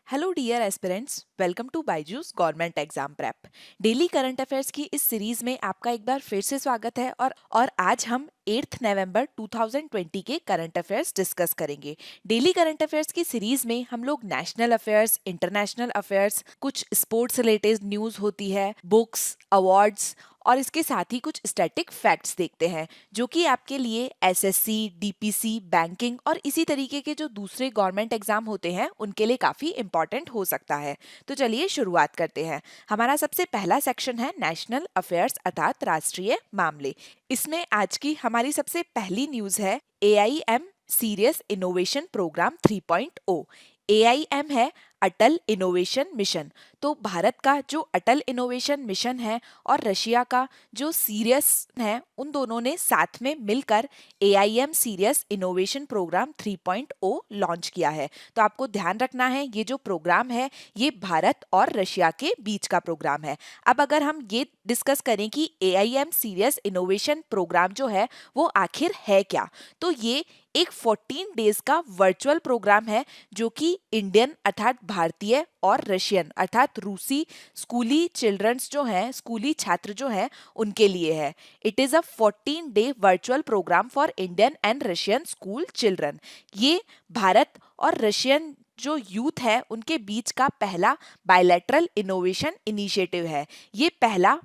Hello dear aspirants, welcome to Byju's government exam prep. Daily current affairs की इस series में आपका एक बार फिर से स्वागत है और आज हम 8 नवंबर 2020 के करंट अफेयर्स डिस्कस करेंगे। डेली करंट अफेयर्स की सीरीज में हम लोग नेशनल अफेयर्स, इंटरनेशनल अफेयर्स, कुछ स्पोर्ट्स रिलेटेड न्यूज होती है, बुक्स, अवार्ड्स और इसके साथ ही कुछ स्टैटिक फैक्ट्स देखते हैं जो कि आपके लिए एसएससी, डीपीसी, बैंकिंग और इसी तरीके के जो दूसरे गवर्नमेंट एग्जाम होते हैं उनके लिए काफी इंपॉर्टेंट हो सकता है। तो चलिए शुरुआत करते हैं। हमारा सबसे पहला सेक्शन है नेशनल अफेयर्स अर्थात राष्ट्रीय मामले। इसमें आज की हमारी सबसे पहली न्यूज है AIM Sirius innovation programme 3.0। AIM है अटल इनोवेशन मिशन। तो भारत का जो अटल इनोवेशन मिशन है और रशिया का जो सीरियस है, उन दोनों ने साथ में मिलकर AIM Sirius innovation programme 3.0 launch किया है। तो आपको ध्यान रखना है, ये जो प्रोग्राम है ये भारत और रशिया के बीच का प्रोग्राम है। अब अगर हम ये डिस्कस करें कि AIM सीरियस इनोवेशन प्रोग्राम जो है वो आखिर है क्या, तो ये एक 14 डेज का वर्चुअल प्रोग्राम है जो कि इंडियन अर्थात भारतीय और रशियन अर्थात रूसी स्कूली चिल्ड्रंस जो हैं, स्कूली छात्र जो हैं, उनके लिए है। It is a 14 day virtual programme for Indian and Russian school children. ये भारत और रशियन जो यूथ है उनके बीच का पहला बायलैटरल इनोवेशन इनिशिएटिव है। ये पहला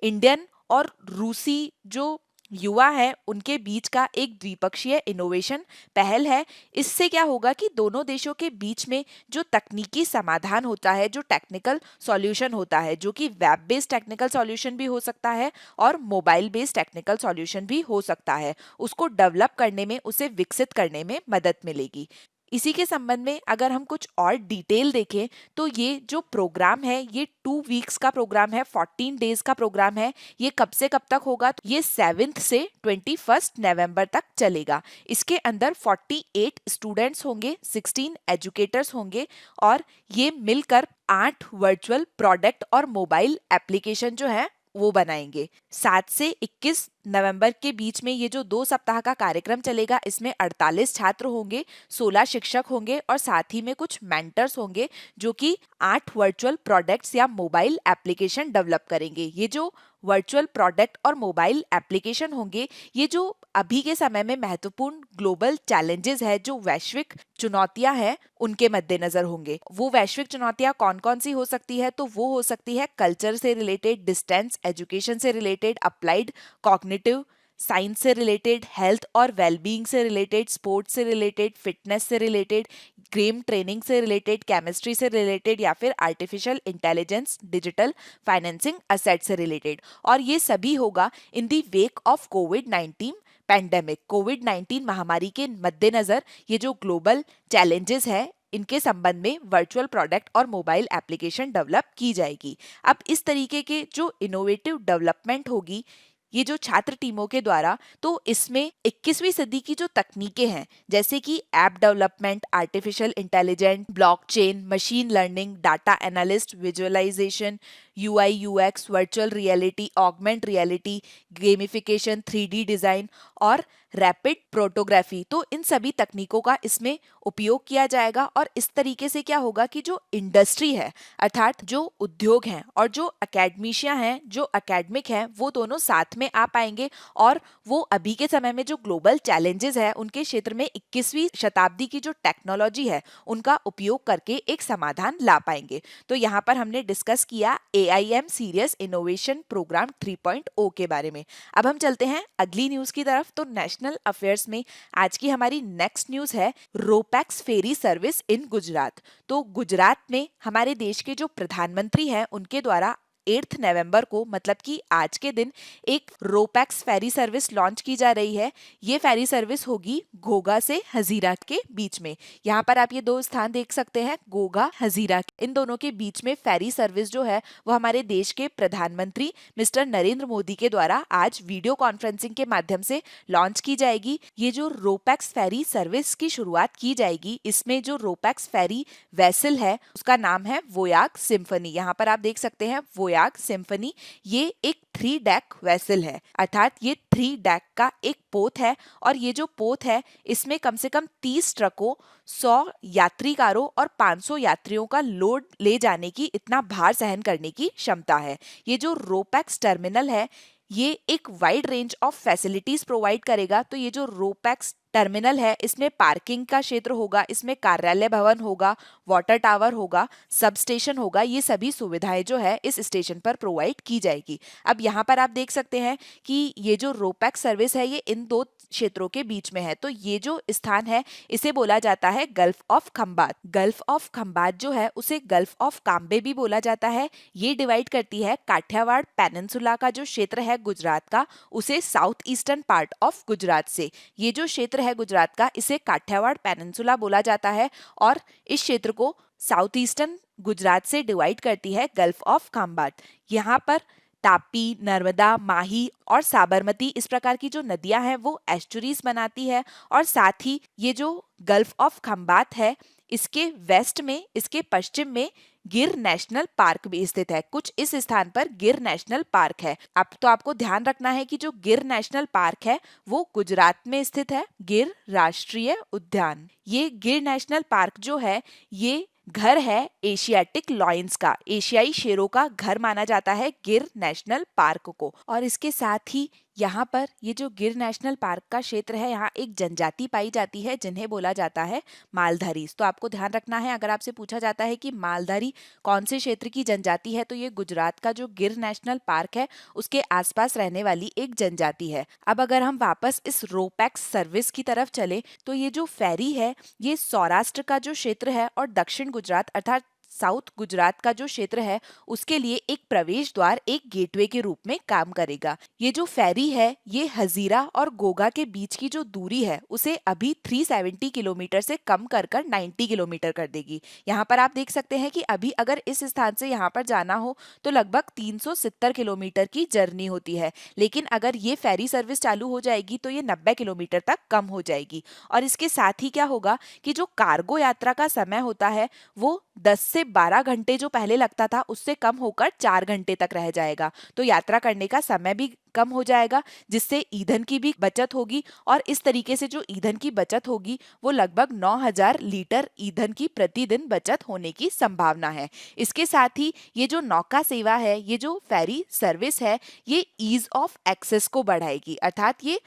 इंडियन और रूसी जो युवा है उनके बीच का एक द्विपक्षीय इनोवेशन पहल है। इससे क्या होगा कि दोनों देशों के बीच में जो तकनीकी समाधान होता है, जो टेक्निकल सॉल्यूशन होता है, जो कि वेब बेस्ड टेक्निकल सॉल्यूशन भी हो सकता है और मोबाइल बेस्ड टेक्निकल सॉल्यूशन भी हो सकता है, उसको डेवलप करने में, उसे विकसित करने में मदद मिलेगी। इसी के संबंध में अगर हम कुछ और डिटेल देखें तो ये जो प्रोग्राम है ये 2 वीक्स का प्रोग्राम है, 14 डेज का प्रोग्राम है। ये कब से कब तक होगा? तो ये 7 से 21 नवंबर तक चलेगा। इसके अंदर 48 स्टूडेंट्स होंगे, 16 एजुकेटर्स होंगे और ये मिलकर 8 वर्चुअल प्रोडक्ट और मोबाइल एप्लीकेशन जो है वो बनाएंगे। 7 से 21 नवंबर के बीच में ये जो 2 सप्ताह का कार्यक्रम चलेगा, इसमें 48 छात्र होंगे, 16 शिक्षक होंगे और साथ ही में कुछ मेंटर्स होंगे जो कि 8 वर्चुअल प्रोडक्ट्स या मोबाइल एप्लीकेशन डेवलप करेंगे। ये जो वर्चुअल प्रोडक्ट और मोबाइल एप्लीकेशन होंगे, ये जो अभी के समय में महत्वपूर्ण ग्लोबल चैलेंजेस है, जो वैश्विक चुनौतियां हैं, उनके मद्देनजर होंगे। वो वैश्विक चुनौतियां कौन कौन सी हो सकती है? तो वो हो सकती है कल्चर से रिलेटेड, डिस्टेंस एजुकेशन से रिलेटेड, अप्लाइड कॉग्निटिव साइंस से रिलेटेड, हेल्थ और वेलबींग से रिलेटेड, स्पोर्ट्स से रिलेटेड, फिटनेस से रिलेटेड, गेम ट्रेनिंग से रिलेटेड, केमिस्ट्री से रिलेटेड या फिर artificial intelligence, digital financing, asset से रिलेटेड। और ये सभी होगा इन दी वेक ऑफ कोविड-19 पैंडेमिक। कोविड-19 महामारी के मद्देनजर ये जो ग्लोबल चैलेंजेस है, इनके संबंध में वर्चुअल प्रोडक्ट और मोबाइल एप्लीकेशन डेवलप की जाएगी। अब इस तरीके के जो इनोवेटिव डेवलपमेंट होगी ये जो छात्र टीमों के द्वारा, तो इसमें 21वीं सदी की जो तकनीकें हैं जैसे कि app development, artificial intelligence, blockchain, machine learning, data analyst, visualisation, UI UX, virtual reality, augment reality, gamification, 3D design और रैपिड प्रोटोग्राफी, तो इन सभी तकनीकों का इसमें उपयोग किया जाएगा। और इस तरीके से क्या होगा कि जो इंडस्ट्री है अर्थात जो उद्योग हैं और जो अकेडमिशिया हैं, जो अकेडमिक हैं, वो दोनों साथ में आ पाएंगे और वो अभी के समय में जो ग्लोबल चैलेंजेस है उनके क्षेत्र में 21वीं शताब्दी की जो टेक्नोलॉजी है उनका उपयोग करके एक समाधान ला पाएंगे। तो यहाँ पर हमने डिस्कस किया AIM सीरियस इनोवेशन प्रोग्राम 3.0 के बारे में। अब हम चलते हैं अगली न्यूज की तरफ। तो नेशनल अफेयर्स में आज की हमारी नेक्स्ट न्यूज है RoPax ferry service in Gujarat. तो गुजरात में हमारे देश के जो प्रधानमंत्री हैं उनके द्वारा 8 नवंबर को, मतलब कि आज के दिन, एक रोपैक्स फेरी सर्विस लॉन्च की जा रही है। ये फेरी सर्विस होगी घोघा से हजीरा के बीच में। यहाँ पर आप ये 2 स्थान देख सकते हैं, घोघा, हजीरा, इन दोनों के बीच में फेरी सर्विस जो है वो हमारे देश के प्रधानमंत्री मिस्टर नरेंद्र मोदी के द्वारा आज वीडियो कॉन्फ्रेंसिंग के माध्यम से लॉन्च की जाएगी। ये जो रोपैक्स फेरी सर्विस की शुरुआत की जाएगी, इसमें जो रोपैक्स फेरी वेसल है उसका नाम है वोयाग सिम्फनी। यहाँ पर आप देख सकते हैं वोयाग प्रयाग सिम्फनी ये एक 3 डेक वेसल है, अर्थात ये 3 डेक का एक पोत है और ये जो पोत है इसमें कम से कम 30 ट्रकों, 100 यात्री कारों और 500 यात्रियों का लोड ले जाने की, इतना भार सहन करने की क्षमता है। ये जो रोपैक्स टर्मिनल है ये एक wide range of facilities provide करेगा। तो ये जो रोपैक्स टर्मिनल है इसमें पार्किंग का क्षेत्र होगा, इसमें कार्यालय भवन होगा, वाटर टावर होगा, सब स्टेशन होगा, ये सभी सुविधाएं जो है इस स्टेशन पर प्रोवाइड की जाएगी। अब यहाँ पर आप देख सकते हैं कि ये जो रोपैक्स सर्विस है ये इन दो क्षेत्रों के बीच में है। तो ये जो स्थान है इसे बोला जाता है gulf of Khambhat. Gulf of Khambhat जो है उसे गल्फ ऑफ काम्बे भी बोला जाता है। ये डिवाइड करती है काठियावाड़ पेनिनसुला का जो क्षेत्र है गुजरात का, उसे south eastern part of Gujarat से। ये जो क्षेत्र है गुजरात का इसे काठियावाड़ पेनिनसुला बोला जाता है और इस क्षेत्र को साउथ ईस्टर्न गुजरात से डिवाइड करती है गल्फ ऑफ खंबात। यहाँ पर तापी, नर्मदा, माही और साबरमती इस प्रकार की जो नदियां हैं वो एस्चुरीज बनाती है और साथ ही ये जो गल्फ ऑफ खंबात है इसके वेस्ट में, इसके पश्चिम में गिर नेशनल पार्क भी स्थित है। कुछ इस स्थान पर गिर नेशनल पार्क है। अब तो आपको ध्यान रखना है कि जो गिर नेशनल पार्क है वो गुजरात में स्थित है, गिर राष्ट्रीय उद्यान। ये गिर नेशनल पार्क जो है ये घर है एशियाटिक लॉयंस का, एशियाई शेरों का घर माना जाता है गिर नेशनल पार्क को। और इसके साथ ही यहाँ पर ये जो गिर नेशनल पार्क का क्षेत्र है यहाँ एक जनजाति पाई जाती है जिन्हें बोला जाता है मालधारी। तो आपको ध्यान रखना है, अगर आपसे पूछा जाता है कि मालधारी कौन से क्षेत्र की जनजाति है तो ये गुजरात का जो गिर नेशनल पार्क है उसके आसपास रहने वाली एक जनजाति है। अब अगर हम वापस इस रोपैक्स सर्विस की तरफ चले तो ये जो फेरी है ये सौराष्ट्र का जो क्षेत्र है और दक्षिण गुजरात अर्थात साउथ गुजरात का जो क्षेत्र है उसके लिए एक प्रवेश द्वार, एक गेटवे के रूप में काम करेगा। ये जो फेरी है ये हजीरा और गोगा के बीच की जो दूरी है उसे अभी 370 किलोमीटर से कम कर 90 किलोमीटर कर देगी। यहाँ पर आप देख सकते हैं कि अभी अगर इस स्थान से यहाँ पर जाना हो तो लगभग 370 किलोमीटर की जर्नी होती है, लेकिन अगर ये फेरी सर्विस चालू हो जाएगी तो ये 90 किलोमीटर तक कम हो जाएगी। और इसके साथ ही क्या होगा कि जो कार्गो यात्रा का समय होता है वो 10 से 12 घंटे जो पहले लगता था उससे कम होकर 4 घंटे तक रह जाएगा। तो यात्रा करने का समय भी कम हो जाएगा जिससे ईंधन की भी बचत होगी और इस तरीके से जो ईंधन की बचत होगी वो लगभग 9000 लीटर ईंधन की प्रतिदिन बचत होने की संभावना है। इसके साथ ही ये जो नौका सेवा है, ये जो फेरी सर्विस है, ये ईज ऑफ एक्सेस को बढ़ाएगी, अर्थात ये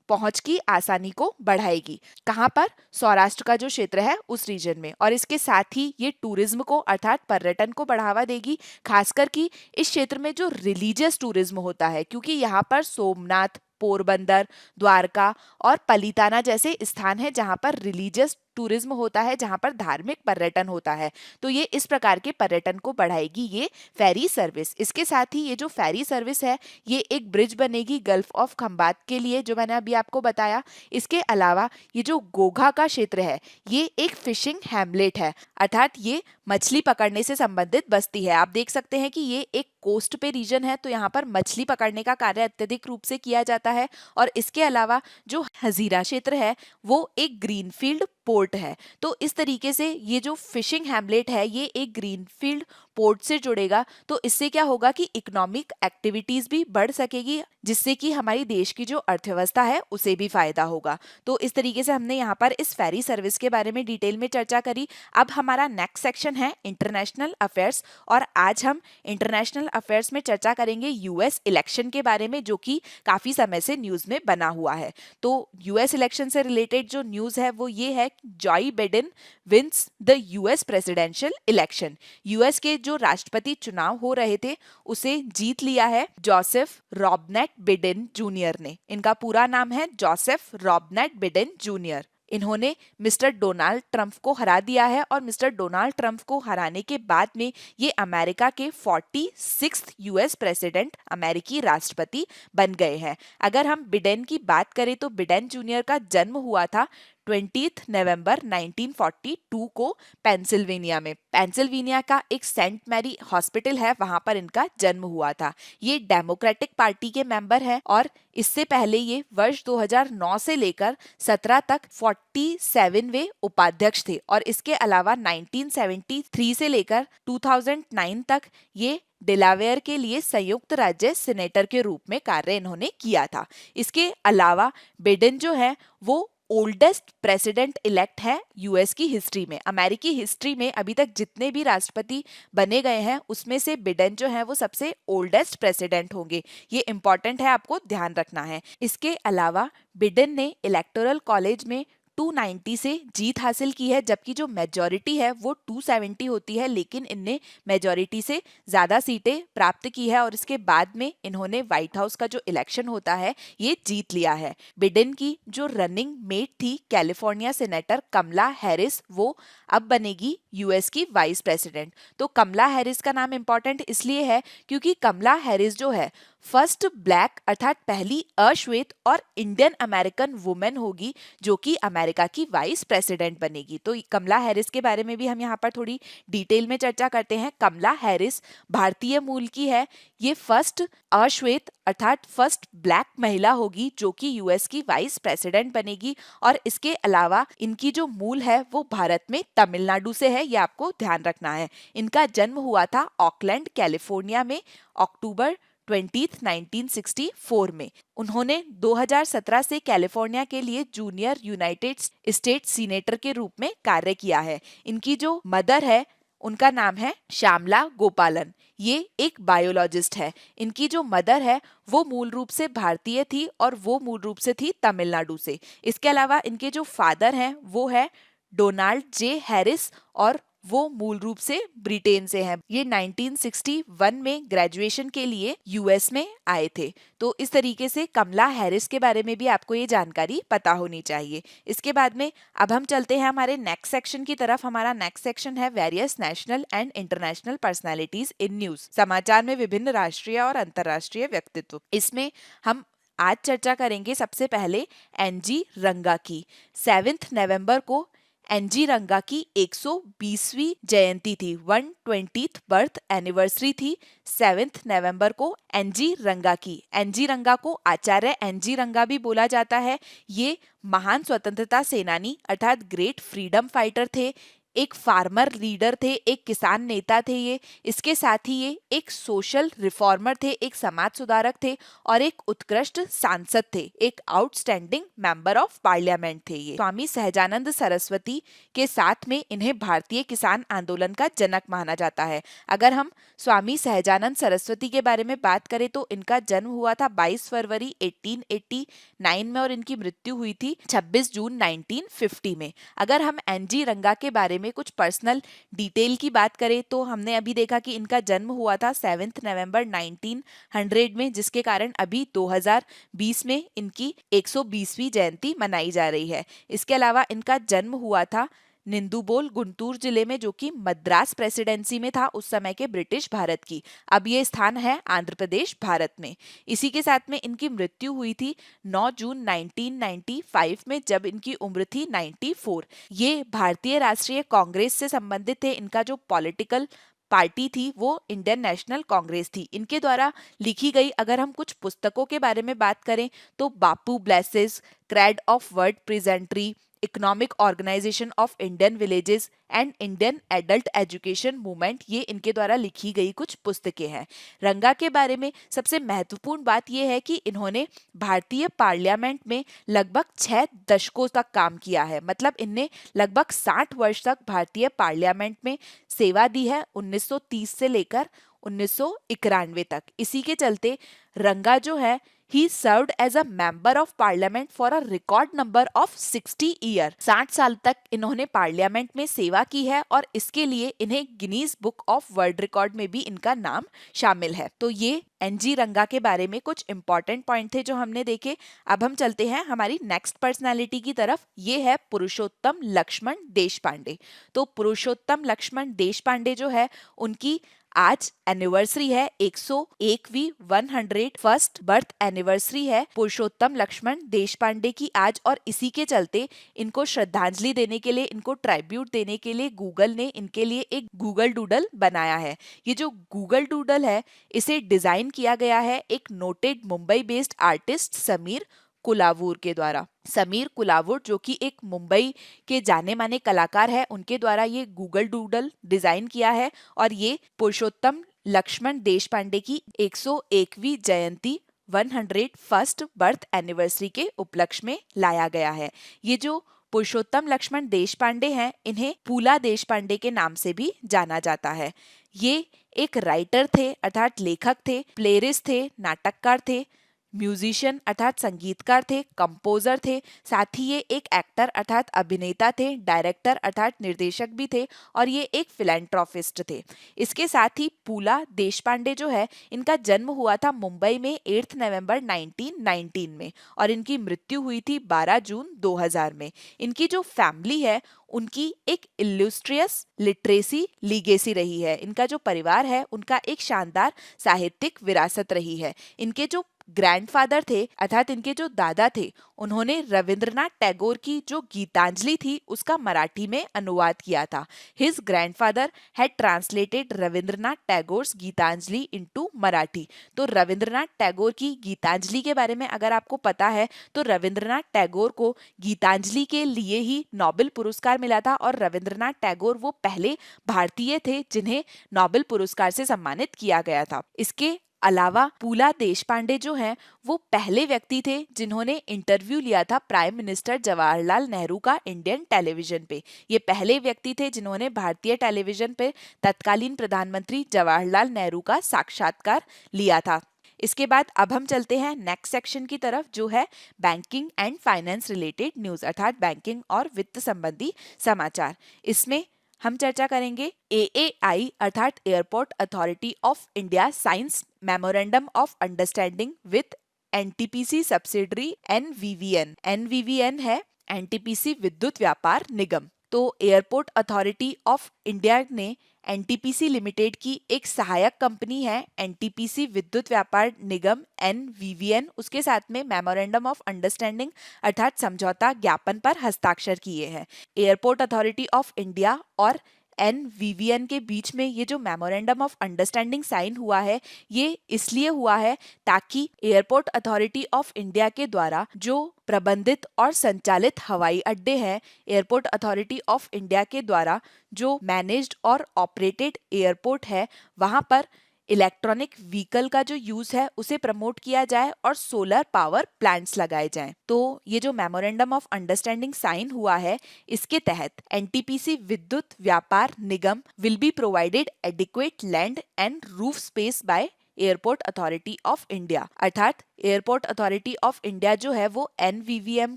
पहुंच की आसानी को बढ़ाएगी। कहाँ पर? सौराष्ट्र का जो क्षेत्र है उस रीजन में। और इसके साथ ही ये टूरिज्म को अर्थात पर्यटन को बढ़ावा देगी, खासकर कि इस क्षेत्र में जो रिलीजियस टूरिज्म होता है, क्योंकि यहाँ पर सोमनाथ, पोरबंदर, द्वारका और पलिताना जैसे स्थान है जहाँ पर रिलीजियस टूरिज्म होता है, जहाँ पर धार्मिक पर्यटन होता है। तो ये इस प्रकार के पर्यटन को बढ़ाएगी ये फेरी सर्विस। इसके साथ ही ये जो फेरी सर्विस है ये एक ब्रिज बनेगी गल्फ ऑफ खंबात के लिए, जो मैंने अभी आपको बताया। इसके अलावा ये जो गोघा का क्षेत्र है ये एक फिशिंग हैमलेट है, अर्थात ये मछली पकड़ने से संबंधित बस्ती है। आप देख सकते हैं कि ये एक कोस्ट पे रीजन है तो यहाँ पर मछली पकड़ने का कार्य अत्यधिक रूप से किया जाता है। और इसके अलावा जो हजीरा क्षेत्र है वो एक ग्रीनफील्ड पोर्ट है। तो इस तरीके से ये जो फिशिंग हैमलेट है ये एक ग्रीनफील्ड पोर्ट से जुड़ेगा। तो इससे क्या होगा कि इकोनॉमिक एक्टिविटीज भी बढ़ सकेगी, जिससे कि हमारी देश की जो अर्थव्यवस्था है उसे भी फायदा होगा। तो इस तरीके से हमने यहाँ पर इस फेरी सर्विस के बारे में डिटेल में चर्चा करी। अब हमारा नेक्स्ट सेक्शन है इंटरनेशनल अफेयर्स और आज हम इंटरनेशनल अफेयर्स में चर्चा करेंगे यूएस इलेक्शन के बारे में, जो कि काफी समय से न्यूज में बना हुआ है। तो यूएस इलेक्शन से रिलेटेड जो न्यूज है वो ये है, Joe Biden wins the US presidential election. US के जो राष्ट्रपति चुनाव हो रहे थे उसे जीत लिया है जोसेफ रॉबनेट बिडेन जूनियर ने। इनका पूरा नाम है जोसेफ रॉबनेट बिडेन जूनियर। इन्होंने मिस्टर डोनाल्ड ट्रंप को हरा दिया है और मिस्टर डोनाल्ड ट्रंप को हराने के बाद में ये अमेरिका के 46th यूएस प्रेसिडेंट, अमेरिकी राष्ट्रपति बन गए हैं। अगर हम बिडेन की बात करें तो बिडेन जूनियर का जन्म हुआ था 20 नवंबर 1942 को पेंसिल्वेनिया में। पेंसिल्वेनिया का एक सेंट मैरी हॉस्पिटल है, वहां पर इनका जन्म हुआ था। ये डेमोक्रेटिक पार्टी के मेंबर हैं और इससे पहले ये वर्ष 2009 से लेकर 17 तक 47वें उपाध्यक्ष थे और इसके अलावा 1973 से लेकर 2009 तक ये डेलावेयर के लिए संयुक्त राज्य सीनेटर के रूप में कार्य इन्होंने किया था। इसके अलावा बिडेन जो है वो ओल्डेस्ट प्रेसिडेंट इलेक्ट है यूएस की हिस्ट्री में। अमेरिकी हिस्ट्री में अभी तक जितने भी राष्ट्रपति बने गए हैं उसमें से बिडेन जो है वो सबसे ओल्डेस्ट प्रेसिडेंट होंगे। ये इंपॉर्टेंट है, आपको ध्यान रखना है। इसके अलावा बिडेन ने इलेक्टोरल कॉलेज में 290 से जीत हासिल की है, जबकि जो मेजॉरिटी है वो 270 होती है, लेकिन इनने मेजॉरिटी से ज़्यादा सीटें प्राप्त की है और इसके बाद में इन्होंने व्हाइट हाउस का जो इलेक्शन होता है ये जीत लिया है। बिडेन की जो रनिंग मेट थी कैलिफोर्निया सेनेटर कमला हैरिस, वो अब बनेगी यूएस की वाइस प्रेसिडेंट। तो कमला हैरिस का नाम इंपॉर्टेंट इसलिए है क्योंकि कमला हैरिस जो है फर्स्ट ब्लैक अर्थात पहली अश्वेत और इंडियन अमेरिकन वुमेन होगी जो कि अमेरिका की वाइस प्रेसिडेंट बनेगी। तो कमला हैरिस के बारे में भी हम यहाँ पर थोड़ी डिटेल में चर्चा करते हैं। कमला हैरिस भारतीय मूल की है। ये फर्स्ट अश्वेत अर्थात फर्स्ट ब्लैक महिला होगी जो कि यूएस की वाइस प्रेसिडेंट बनेगी। और इसके अलावा इनकी जो मूल है वो भारत में तमिलनाडु से है, ये आपको ध्यान रखना है। इनका जन्म हुआ था ऑकलैंड कैलिफोर्निया में अक्टूबर 20, 1964 में। उन्होंने 2017 से कैलिफोर्निया के लिए जूनियर यूनाइटेड स्टेट्स सीनेटर के रूप में कार्य किया है। इनकी जो मदर है उनका नाम है श्यामला गोपालन। ये एक बायोलॉजिस्ट है। इनकी जो मदर है वो मूल रूप से भारतीय थी और वो मूल रूप से थी तमिलनाडु से। इसके अलावा इनके जो फादर हैं वो है डोनाल्ड जे हैरिस और वो मूल रूप से ब्रिटेन से हैं। ये 1961 में ग्रेजुएशन के लिए यूएस में आए थे। तो इस तरीके से कमला हैरिस के बारे में भी आपको ये जानकारी पता होनी चाहिए। इसके बाद में अब हम चलते हैं हमारे नेक्स्ट सेक्शन की तरफ। हमारा नेक्स्ट सेक्शन है various national and international personalities in news. समाचार में विभिन्न राष्ट्रीय और अंतर्राष्ट्रीय व्यक्तित्व। इसमें हम आज चर्चा करेंगे सबसे पहले एनजी रंगा की। 7 नवंबर को एनजी रंगा की 120वीं जयंती थी। 120th बर्थ एनिवर्सरी थी 7 नवंबर को एनजी रंगा की। एनजी रंगा को आचार्य एनजी रंगा भी बोला जाता है। ये महान स्वतंत्रता सेनानी अर्थात ग्रेट फ्रीडम फाइटर थे, एक फार्मर लीडर थे, एक किसान नेता थे ये। इसके साथ ही ये एक सोशल रिफॉर्मर थे, एक समाज सुधारक थे और एक उत्कृष्ट सांसद थे, एक आउटस्टैंडिंग मेंबर ऑफ पार्लियामेंट थे ये। स्वामी सहजानंद सरस्वती के साथ में इन्हें भारतीय किसान आंदोलन का जनक माना जाता है। अगर हम स्वामी सहजानंद सरस्वती के बारे में बात करें तो इनका जन्म हुआ था 22 फरवरी 1889 में और इनकी मृत्यु हुई थी 26 जून 1950 में। अगर हम एनजी रंगा के बारे में कुछ पर्सनल डिटेल की बात करें तो हमने अभी देखा कि इनका जन्म हुआ था 7 नवंबर 1900 में, जिसके कारण अभी 2020 में इनकी 120वीं जयंती मनाई जा रही है। इसके अलावा इनका जन्म हुआ था निंदुबोल गुंटूर जिले में, जो कि मद्रास प्रेसिडेंसी में था उस समय के ब्रिटिश भारत की। अब ये स्थान है आंध्र प्रदेश भारत में। इसी के साथ में इनकी मृत्यु हुई थी 9 जून 1995 में, जब इनकी उम्र थी 94। ये भारतीय राष्ट्रीय कांग्रेस से संबंधित थे। इनका जो पॉलिटिकल पार्टी थी वो इंडियन नेशनल कांग्रेस थी। इनके द्वारा लिखी गई अगर हम कुछ पुस्तकों के बारे में बात करें तो Bapu blesses, creed of word presentry, economic organisation of Indian villages and Indian adult education movement, ये इनके द्वारा लिखी गई कुछ पुस्तकें हैं। रंगा के बारे में सबसे महत्वपूर्ण बात यह है कि इन्होंने भारतीय पार्लियामेंट में लगभग 6 दशकों तक काम किया है। मतलब इनने लगभग 60 वर्ष तक भारतीय पार्लियामेंट में सेवा दी है, 1930 से लेकर 1991 तक। इसी के चलते रंगा जो है He served as a member of parliament for a record number of 60 year। 60 साल तक इन्होंने पार्लियामेंट में सेवा की है और इसके लिए इन्हें Guinness book of world record में भी इनका नाम शामिल है। तो ये एनजी रंगा के बारे में कुछ इंपॉर्टेंट पॉइंट थे जो हमने देखे। अब हम चलते हैं हमारी नेक्स्ट पर्सनालिटी की तरफ। ये है पुरुषोत्तम लक्ष्मण देशपांडे। तो पुरुषोत्तम लक्ष्मण देशपांडे जो है उनकी आज एनिवर्सरी है, 101वीं 101st बर्थ एनिवर्सरी है पुरुषोत्तम लक्ष्मण देशपांडे की आज। और इसी के चलते इनको श्रद्धांजलि देने के लिए, इनको ट्राइब्यूट देने के लिए गूगल ने इनके लिए एक गूगल डूडल बनाया है। ये जो गूगल डूडल है इसे डिजाइन किया गया है एक noted Mumbai based artist Sameer Kulavoor के द्वारा। समीर कुलावुर जो कि एक मुंबई के जाने माने कलाकार है, उनके द्वारा ये गूगल डूडल डिजाइन किया है और ये पुरुषोत्तम लक्ष्मण देशपांडे की 101वीं जयंती 101st बर्थ एनिवर्सरी के उपलक्ष्य में लाया गया है। ये जो पुरुषोत्तम लक्ष्मण देशपांडे हैं, इन्हें फूला देशपांडे के नाम से भी जाना जाता है। ये एक राइटर थे अर्थात लेखक थे, प्लेरिस्ट थे, नाटककार थे, म्यूजिशियन अर्थात संगीतकार थे, कंपोजर थे, साथ ही ये एक एक्टर अर्थात अभिनेता थे, डायरेक्टर अर्थात निर्देशक भी थे और ये एक फिलैंथ्रोपिस्ट थे। इसके साथ ही पूला देशपांडे जो है, इनका जन्म हुआ था मुंबई में 8 नवंबर 1919 में और इनकी मृत्यु हुई थी 12 जून 2000 में। इनकी जो फैमिली है उनकी एक इल्यूस्ट्रियस लिटरेसी लीगेसी रही है। इनका जो परिवार है उनका एक शानदार साहित्यिक विरासत रही है। इनके जो ग्रैंडफादर थे अर्थात इनके जो दादा थे, उन्होंने रविंद्रनाथ टैगोर की जो गीतांजलि थी उसका मराठी में अनुवाद किया था। His grandfather had translated Rabindranath Tagore's Gitanjali into Marathi. तो रविंद्रनाथ टैगोर की गीतांजलि के बारे में अगर आपको पता है तो रविंद्रनाथ टैगोर को गीतांजलि के लिए ही नोबेल पुरस्कार मिला था और रविंद्रनाथ टैगोर वो पहले भारतीय थे जिन्हें नोबेल पुरस्कार से सम्मानित किया गया था। इसके अलावा पूला देशपांडे जो हैं वो पहले व्यक्ति थे जिन्होंने इंटरव्यू लिया था प्राइम मिनिस्टर जवाहरलाल नेहरू का इंडियन टेलीविजन पे। ये पहले व्यक्ति थे जिन्होंने भारतीय टेलीविजन पे तत्कालीन प्रधानमंत्री जवाहरलाल नेहरू का साक्षात्कार लिया था। इसके बाद अब हम चलते हैं नेक्स्ट सेक्शन की तरफ, जो है banking and finance related news अर्थात बैंकिंग और वित्त संबंधी समाचार। इसमें हम चर्चा करेंगे एएआई अर्थात airport authority of India signs memorandum of understanding with NTPC subsidiary NVVN. NVVN है एनटीपीसी विद्युत व्यापार निगम। तो एयरपोर्ट अथॉरिटी ऑफ इंडिया ने एनटीपीसी लिमिटेड की एक सहायक कंपनी है एनटीपीसी विद्युत व्यापार निगम एनवीवीएन, उसके साथ में मेमोरेंडम ऑफ अंडरस्टैंडिंग अर्थात समझौता ज्ञापन पर हस्ताक्षर किए हैं। एयरपोर्ट अथॉरिटी ऑफ इंडिया और एनवीवीएन के बीच में ये जो मेमोरेंडम ऑफ अंडरस्टैंडिंग साइन हुआ है, ये इसलिए हुआ है ताकि एयरपोर्ट अथॉरिटी ऑफ इंडिया के द्वारा जो प्रबंधित और संचालित हवाई अड्डे हैं, एयरपोर्ट अथॉरिटी ऑफ इंडिया के द्वारा जो मैनेज्ड और ऑपरेटेड एयरपोर्ट है, वहां पर इलेक्ट्रॉनिक व्हीकल का जो यूज है उसे प्रमोट किया जाए और सोलर पावर प्लांट्स लगाए जाएं। तो ये जो मेमोरेंडम ऑफ अंडरस्टैंडिंग साइन हुआ है, इसके तहत NTPC Vidyut Vyapar Nigam will be provided adequate land and roof space by airport authority of India. अर्थात एयरपोर्ट अथॉरिटी ऑफ इंडिया जो है वो एनवीवीएम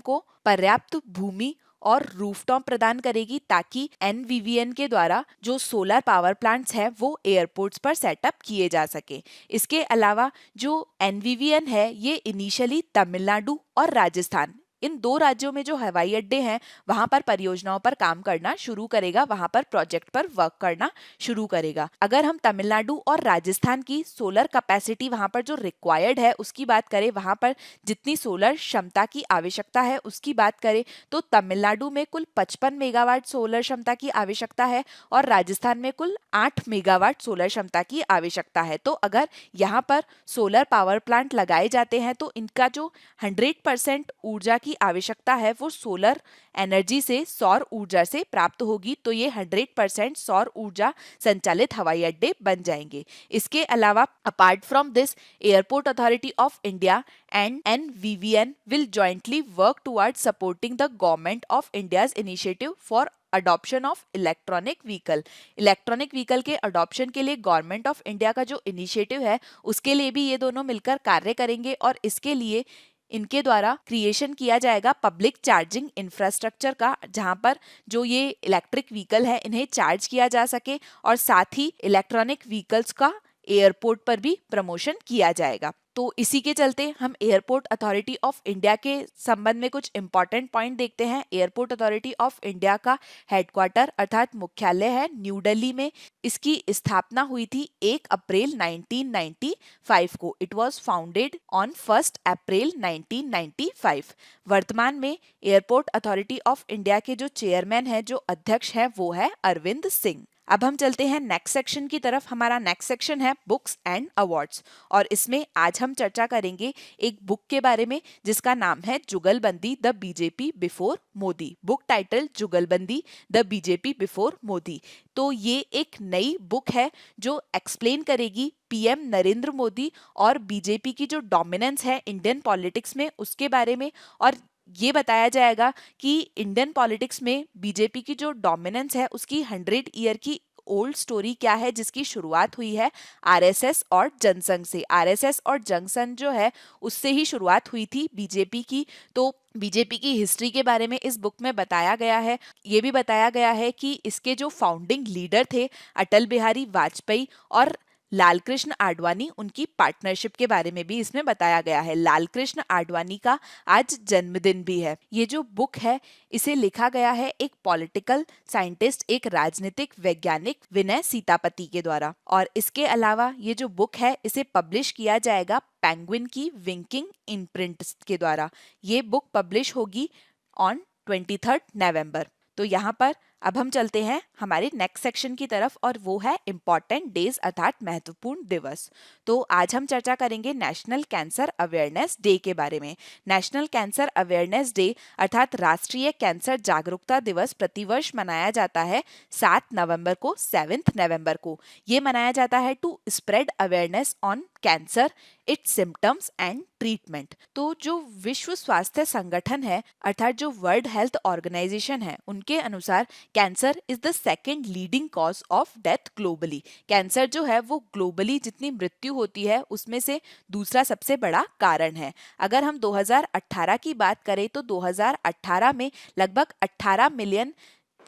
को पर्याप्त भूमि और रूफटॉप प्रदान करेगी ताकि एनवीवीएन के द्वारा जो सोलर पावर प्लांट्स हैं वो एयरपोर्ट्स पर सेटअप किए जा सके। इसके अलावा जो एनवीवीएन है ये इनिशियली तमिलनाडु और राजस्थान, इन दो राज्यों में जो हवाई अड्डे हैं वहां पर परियोजनाओं पर काम करना शुरू करेगा, वहां पर प्रोजेक्ट पर वर्क करना शुरू करेगा। अगर हम तमिलनाडु और राजस्थान की सोलर कैपेसिटी वहां पर जो रिक्वायर्ड है उसकी बात करें, वहां पर जितनी सोलर क्षमता की आवश्यकता है उसकी बात करें, तो तमिलनाडु में कुल 55 मेगावाट सोलर क्षमता की आवश्यकता है और राजस्थान में कुल 8 मेगावाट सोलर क्षमता की आवश्यकता है। तो अगर यहाँ पर सोलर पावर प्लांट लगाए जाते हैं तो इनका जो 100% ऊर्जा की आवश्यकता है वो सोलर एनर्जी से, सौर ऊर्जा से प्राप्त होगी। तो ये 100% सौर ऊर्जा संचालित हवाई अड्डे बन जाएंगे। इसके अलावा apart from this, airport authority of India and NVVN will jointly work towards supporting the government of India's initiative for adoption of electronic vehicle. Electronic vehicle के अडॉप्शन के लिए गवर्नमेंट ऑफ इंडिया का जो इनिशिएटिव है उसके लिए भी ये दोनों मिलकर कार्य करेंगे और इसके लिए इनके द्वारा क्रिएशन किया जाएगा पब्लिक चार्जिंग इंफ्रास्ट्रक्चर का, जहां पर जो ये इलेक्ट्रिक व्हीकल है इन्हें चार्ज किया जा सके और साथ ही इलेक्ट्रॉनिक व्हीकल्स का एयरपोर्ट पर भी प्रमोशन किया जाएगा। तो इसी के चलते हम एयरपोर्ट अथॉरिटी ऑफ इंडिया के संबंध में कुछ इंपॉर्टेंट पॉइंट देखते हैं। एयरपोर्ट अथॉरिटी ऑफ इंडिया का हेडक्वार्टर अर्थात मुख्यालय है न्यू दिल्ली में। इसकी स्थापना हुई थी 1 अप्रैल 1995 को। इट वाज फाउंडेड ऑन 1 अप्रैल 1995। वर्तमान में एयरपोर्ट अथॉरिटी ऑफ इंडिया के जो चेयरमैन है, जो अध्यक्ष है, वो है अरविंद सिंह। अब हम चलते हैं नेक्स्ट सेक्शन की तरफ। हमारा नेक्स्ट सेक्शन है बुक्स एंड अवार्ड्स, और इसमें आज हम चर्चा करेंगे एक बुक के बारे में जिसका नाम है जुगलबंदी the BJP before Modi. Book title जुगलबंदी द बीजेपी बिफोर मोदी। तो ये एक नई बुक है जो एक्सप्लेन करेगी पीएम नरेंद्र मोदी और बीजेपी की जो डोमिनेंस है इंडियन पॉलिटिक्स में उसके बारे में, और ये बताया जाएगा कि इंडियन पॉलिटिक्स में बीजेपी की जो डोमिनेंस है उसकी 100 ईयर की ओल्ड स्टोरी क्या है, जिसकी शुरुआत हुई है आरएसएस और जनसंघ से। आरएसएस और जनसंघ जो है उससे ही शुरुआत हुई थी बीजेपी की। तो बीजेपी की हिस्ट्री के बारे में इस बुक में बताया गया है। ये भी बताया गया है कि इसके जो फाउंडिंग लीडर थे अटल बिहारी वाजपेयी और लाल कृष्ण आडवाणी, उनकी पार्टनरशिप के बारे में भी इसमें बताया गया है। लाल कृष्ण आडवाणी का आज जन्मदिन भी है। ये जो बुक है इसे लिखा गया है एक पॉलिटिकल साइंटिस्ट, एक राजनीतिक वैज्ञानिक विनय सीतापति के द्वारा। और इसके अलावा ये जो बुक है इसे पब्लिश किया जाएगा पेंगुइन की विंकिंग इम्प्रिंट के द्वारा। ये बुक पब्लिश होगी ऑन 23 नवंबर। तो यहाँ पर अब हम चलते हैं हमारे नेक्स्ट सेक्शन की तरफ, और वो है इम्पॉर्टेंट डेज अर्थात महत्वपूर्ण दिवस। तो आज हम चर्चा करेंगे नेशनल कैंसर अवेयरनेस डे के बारे में। नेशनल कैंसर अवेयरनेस डे अर्थात राष्ट्रीय कैंसर जागरूकता दिवस प्रतिवर्ष मनाया जाता है 7 नवंबर को, 7 नवंबर को। ये मनाया जाता है to spread awareness on cancer, its symptoms and treatment. तो जो विश्व स्वास्थ्य संगठन है अर्थात जो वर्ल्ड हेल्थ ऑर्गेनाइजेशन है, उनके अनुसार cancer is the second leading cause of death globally. Cancer जो है वो ग्लोबली जितनी मृत्यु होती है उसमें से दूसरा सबसे बड़ा कारण है। अगर हम 2018 की बात करें तो 2018 में लगभग 18 मिलियन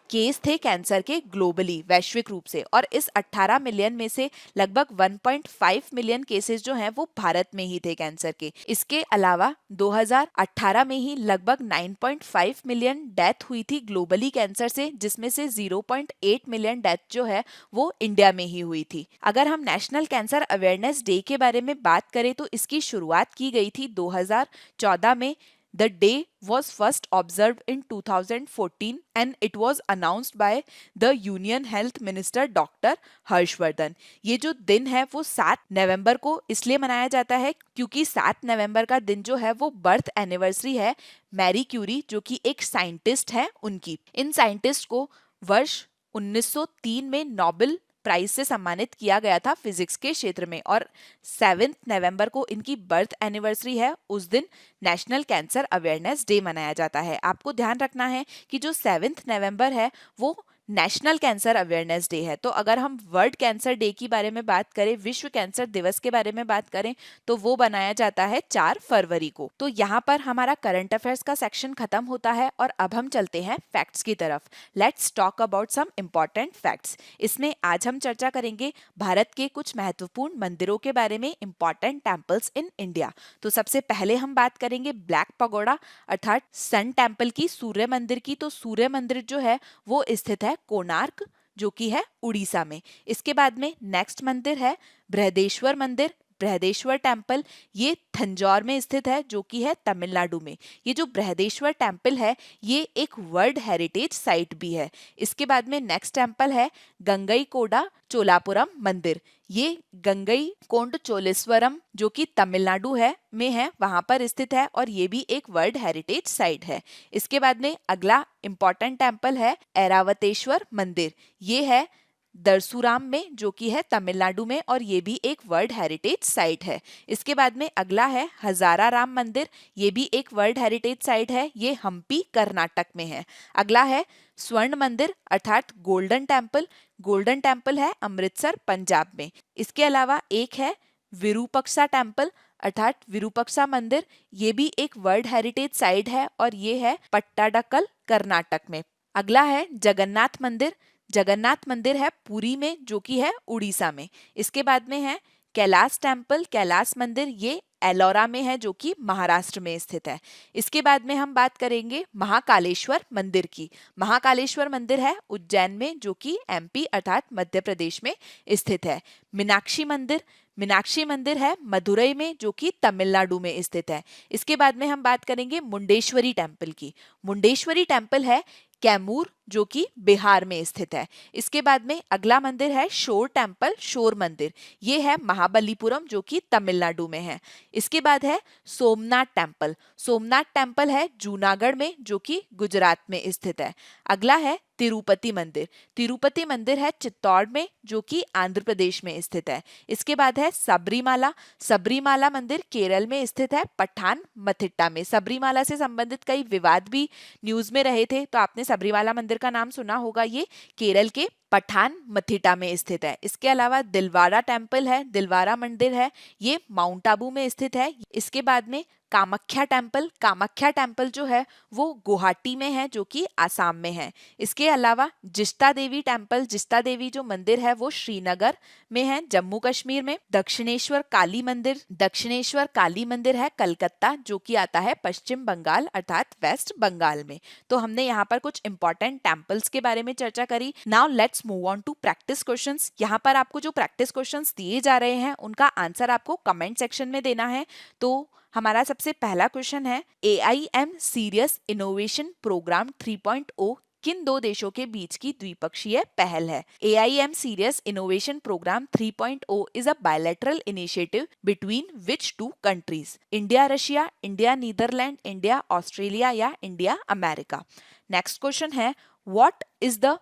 केस थे कैंसर के ग्लोबली, वैश्विक रूप से, और इस 18 मिलियन में से लगभग 1.5 मिलियन केसेस जो हैं वो भारत में ही थे कैंसर के। इसके अलावा 2018 में ही लगभग 9.5 मिलियन डेथ हुई थी ग्लोबली कैंसर से, जिसमें से 0.8 मिलियन डेथ जो है वो इंडिया में ही हुई थी। अगर हम नेशनल कैंसर अवेयरनेस डे के बारे में बात करें तो इसकी शुरुआत की गई थी 2014 में। The day was first observed in 2014 and it was announced by the Union Health Minister Dr. Harshvardhan. ये जो दिन है वो 7 नवंबर को इसलिए मनाया जाता है क्योंकि 7 नवंबर का दिन जो है वो बर्थ एनिवर्सरी है मैरी क्यूरी, जो कि एक साइंटिस्ट है उनकी। इन साइंटिस्ट को वर्ष 1903 में नोबेल प्राइज से सम्मानित किया गया था फिजिक्स के क्षेत्र में, और 7 नवंबर को इनकी बर्थ एनिवर्सरी है। उस दिन नेशनल कैंसर अवेयरनेस डे मनाया जाता है। आपको ध्यान रखना है कि जो 7 नवंबर है वो नेशनल कैंसर अवेयरनेस डे है। तो अगर हम वर्ल्ड कैंसर डे की बारे में बात करें, विश्व कैंसर दिवस के बारे में बात करें, तो वो बनाया जाता है 4 फरवरी को। तो यहाँ पर हमारा करंट अफेयर्स का सेक्शन खत्म होता है और अब हम चलते हैं फैक्ट्स की तरफ। Let's talk about some important facts. इसमें आज हम चर्चा करेंगे भारत के कुछ महत्वपूर्ण मंदिरों के बारे में, इंपॉर्टेंट टेम्पल्स इन इंडिया। तो सबसे पहले हम बात करेंगे ब्लैक पगोड़ा अर्थात सन टेम्पल की, सूर्य मंदिर की। तो सूर्य मंदिर जो है वो स्थित है कोणार्क, जो कि है उड़ीसा में। इसके बाद में नेक्स्ट मंदिर है बृहदेश्वर मंदिर, बृहदेश्वर टेम्पल। ये थंजौर में स्थित है, जो कि है तमिलनाडु में। ये जो बृहदेश्वर टेम्पल है ये एक वर्ल्ड हेरिटेज साइट भी है। इसके बाद में नेक्स्ट टेम्पल है गंगईकोंडा चोलापुरम मंदिर। ये गंगई कोंड चोलेश्वरम जो कि तमिलनाडु है में है, वहां पर स्थित है, और ये भी एक वर्ल्ड हेरिटेज साइट है। इसके बाद में अगला इंपॉर्टेंट टेम्पल है ऐरावतेश्वर मंदिर। ये है दरसुराम में, जो कि है तमिलनाडु में, और ये भी एक वर्ल्ड हेरिटेज साइट है। इसके बाद में अगला है हजारा राम मंदिर। ये भी एक वर्ल्ड हेरिटेज साइट है, ये हम्पी कर्नाटक में है। अगला है स्वर्ण मंदिर अर्थात गोल्डन टेम्पल। गोल्डन टेम्पल है अमृतसर पंजाब में। इसके अलावा एक है विरूपक्षा टेम्पल अर्थात विरूपक्षा मंदिर। ये भी एक वर्ल्ड हेरिटेज साइट है और ये है पट्टाडकल कर्नाटक में। अगला है जगन्नाथ मंदिर। जगन्नाथ मंदिर है पुरी में, जो कि है उड़ीसा में। इसके बाद में है कैलाश टेम्पल, कैलाश मंदिर, ये एलोरा में है, जो कि महाराष्ट्र में स्थित है। इसके बाद में हम बात करेंगे महाकालेश्वर मंदिर की। महाकालेश्वर मंदिर है उज्जैन में, जो कि एमपी अर्थात मध्य प्रदेश में स्थित है। मीनाक्षी मंदिर, मीनाक्षी मंदिर है मदुरई में, जो कि तमिलनाडु में स्थित है। इसके बाद में हम बात करेंगे मुंडेश्वरी टेम्पल की। मुंडेश्वरी टेम्पल है कैमूर, जो कि बिहार में स्थित है। इसके बाद में अगला मंदिर है शोर टेम्पल, शोर मंदिर, ये है महाबलीपुरम जो कि तमिलनाडु में है। इसके बाद है सोमनाथ टेम्पल, सोमनाथ टेम्पल है जूनागढ़ में जो कि गुजरात में स्थित है। अगला है तिरुपति मंदिर, तिरुपति मंदिर है चित्तौड़ में जो कि आंध्र प्रदेश में स्थित है। इसके बाद है सबरीमाला, सबरीमाला मंदिर केरल में स्थित है, पठान मथिट्टा में। सबरीमाला से संबंधित कई विवाद भी न्यूज में रहे थे, तो आपने सबरीमाला मंदिर का नाम सुना होगा, ये केरल के पठान मथिट्टा में स्थित है। इसके अलावा दिलवारा टेम्पल है, दिलवारा मंदिर है, ये माउंट आबू में स्थित है। इसके बाद में कामाख्या टेम्पल, कामाख्या टेम्पल जो है वो गुवाहाटी में है जो कि आसाम में है। इसके अलावा जिष्टा देवी टेम्पल, जिष्टा देवी जो मंदिर है वो श्रीनगर में है, जम्मू कश्मीर में। दक्षिणेश्वर काली मंदिर, दक्षिणेश्वर काली मंदिर है कलकत्ता जो कि आता है पश्चिम बंगाल अर्थात वेस्ट बंगाल में। तो हमने यहाँ पर कुछ इंपॉर्टेंट टेम्पल्स के बारे में चर्चा करी। Now let's move on to practice questions. यहाँ पर आपको जो प्रैक्टिस क्वेश्चंस दिए जा रहे हैं उनका आंसर आपको कमेंट सेक्शन में देना है। तो हमारा सबसे पहला क्वेश्चन है, AIM सीरियस इनोवेशन प्रोग्राम 3.0 किन दो देशों के बीच की द्विपक्षीय पहल है? AIM Sirius innovation programme 3.0 is a bilateral initiative between which two countries? India Russia, India Netherlands, India Australia या इंडिया अमेरिका? नेक्स्ट क्वेश्चन है, what is the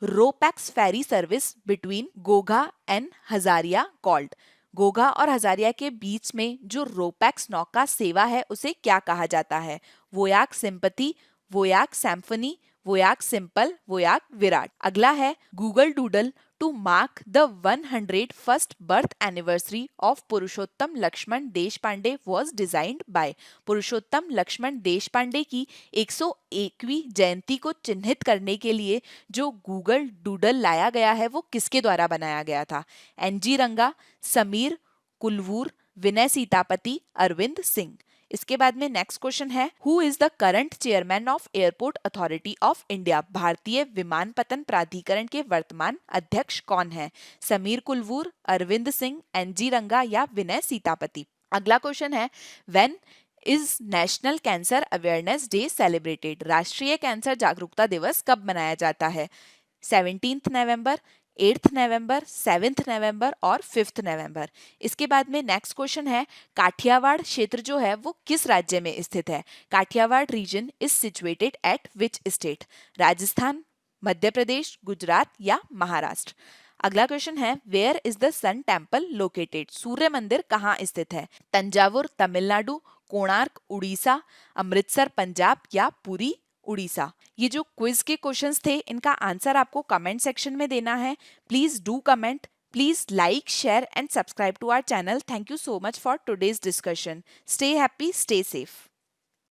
ropax ferry service between Ghogha and Hazira called? Ghogha और हजारिया के बीच में जो RoPax नौका सेवा है उसे क्या कहा जाता है? वोयाक सिंपथी, वोयाक सैम्फनी, वोयाक सिंपल, वोयाक विराट। अगला है, Google doodle to mark the 101st birth anniversary of Purushottam Laxman Deshpande was designed by? Purushottam Laxman Deshpande की 101वीं जयंती को चिन्हित करने के लिए जो गूगल डूडल लाया गया है वो किसके द्वारा बनाया गया था? NG रंगा, समीर कुलवूर, विनय सीतापति, अरविंद सिंह। इसके बाद में नेक्स्ट क्वेश्चन है, who is the current chairman of airport authority of India? भारतीय विमानपत्तन प्राधिकरण के वर्तमान अध्यक्ष कौन है? समीर कुलवूर, अरविंद सिंह, NG रंगा या विनय सीतापति? अगला क्वेश्चन है, when is national cancer awareness day celebrated? राष्ट्रीय कैंसर जागरूकता दिवस कब मनाया जाता है? 17 नवंबर, 8 नवंबर, 7 नवंबर और 5 नवंबर। इसके बाद में नेक्स्ट क्वेश्चन है, काठियावाड़ क्षेत्र जो है वो किस राज्य में स्थित है? Kathiawar region is situated at which state? Rajasthan, Madhya Pradesh, Gujarat या महाराष्ट्र? अगला क्वेश्चन है, where is the sun temple located? सूर्य मंदिर कहाँ स्थित है? तंजावुर तमिलनाडु, कोणार्क उड़ीसा, अमृतसर पंजाब या पुरी उड़ीसा? ये जो क्विज के क्वेश्चंस थे इनका आंसर आपको कमेंट सेक्शन में देना है। Please do comment, please like, share and subscribe to our channel. Thank you so much for today's discussion. Stay happy, stay safe.